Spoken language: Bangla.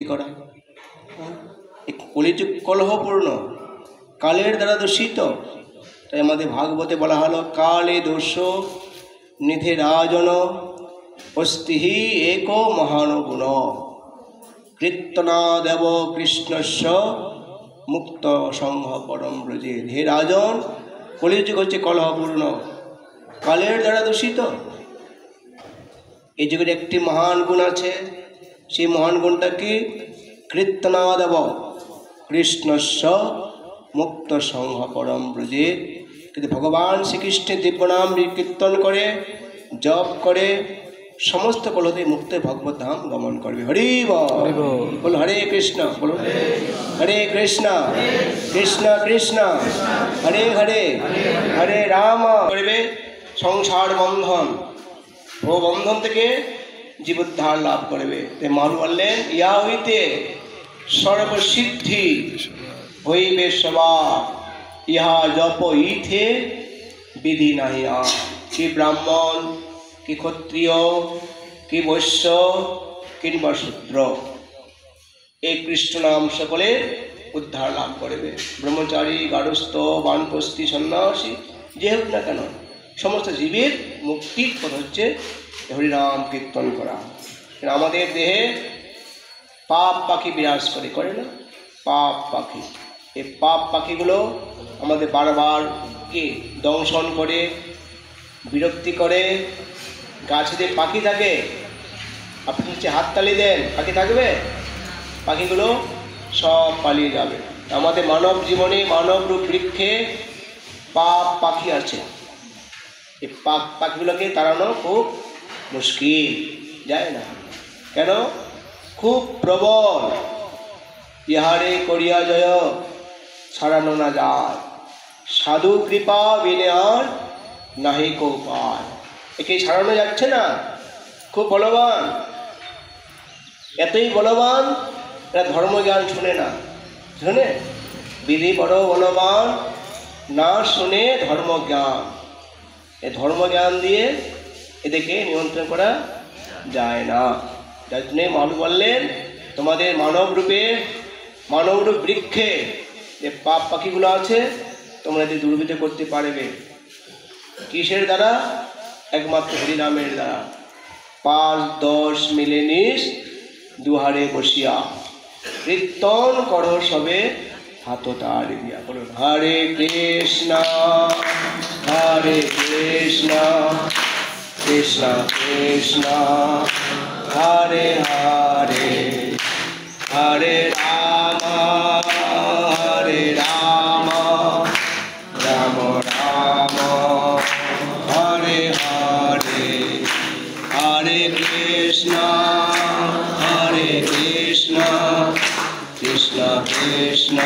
করা। কলিযুগ কলহপূর্ণ, কালের দ্বারা দূষিত। তাই আমাদের ভাগবতে বলা হলো কালে দোষ নিধে রাজন অস্তিহি এক মহান গুণ কীর্তনা দেব কৃষ্ণস্য মুক্ত সংঘ পরম ব্রজে। হে রাজন, কলিযুগ হচ্ছে কলহপূর্ণ, কালের দ্বারা দূষিত। এই যুগের একটি মহান গুণ আছে, সেই মহান গুণটা কি? কীর্তনা দেব কৃষ্ণস্য মুক্ত সংঘ পরম ব্রজে। কিন্তু ভগবান শ্রীকৃষ্ণের দিব্যনাম কীর্তন করে, জপ করে, সমস্ত কলহতে মুক্ত ভগবত ধাম গমন করবে। হরি বল। হরে কৃষ্ণ, বলো হরে কৃষ্ণ কৃষ্ণ কৃষ্ণ হরে হরে, হরে রাম করবে। সংসার বন্ধন ও বন্ধন থেকে জীবোদ্ধার লাভ করবে। তাই মানু বললেন ইয়া হইতে সর্বসিদ্ধি হইবে সবার, ইহা জপ ইথে বিধি নাহি আর। কি ব্রাহ্মণ, কি ক্ষত্রিয়, কি বৈশ্য, কিংবা শূদ্র, এই কৃষ্ণ নাম সকলে উদ্ধার লাভ করবে। ব্রহ্মচারী, গারস্থ, বানপ্রস্থি, সন্ন্যাসী যে হোক না কেন, সমস্ত জীবের মুক্তির পথ হচ্ছে হরিনাম কীর্তন করা। আমাদের দেহে পাপ পাখি বিরাজ করে না? পাপ পাখি, এই পাপ পাখিগুলো আমাদের বারবার কি দংশন করে, বিরক্তি করে। গাছেতে পাখি থাকে, আপনি হচ্ছে হাততালি দেন, পাখি থাকবে? পাখিগুলো সব পালিয়ে যাবে। আমাদের মানব জীবনে, মানব রূপ বৃক্ষে পাপ পাখি আছে। এই পাপ পাখিগুলোকে তাড়ানো খুব মুশকিল, যায় না। কেন? খুব প্রবল। ইহারে করিয়া জয় ছাড়ানো না যায়, সাধু কৃপা বিনে আর নাহি কো উপায়। একে ছাড়ানো যাচ্ছে না, খুব বলবান। এতই বলবান, এরা ধর্মজ্ঞান শুনে না। শুনে বিধি বড় বলবান, না শুনে ধর্মজ্ঞান। এই ধর্মজ্ঞান দিয়ে এদেরকে নিয়ন্ত্রণ করা যায় না। যার জন্যে মানুষ বললেন তোমাদের মানব রূপে, মানবরূপ বৃক্ষে যে পাপ পাখিগুলো আছে, তোমরা এদের দুর্বৃত্ত করতে পারবে। কিসের দ্বারা? একমাত্র হরিনামের দ্বারা। 5-10 মিলে নিস দুহারে বসিয়া, কীর্তন করো সবে হাত তালি দিয়া। বলুন হরে কৃষ্ণ হরে কৃষ্ণ কৃষ্ণ কৃষ্ণ হরে হরে, হরে রাম হরে রাম রাম রাম হরে হরে, হরে কৃষ্ণ কৃষ্ণ কৃষ্ণ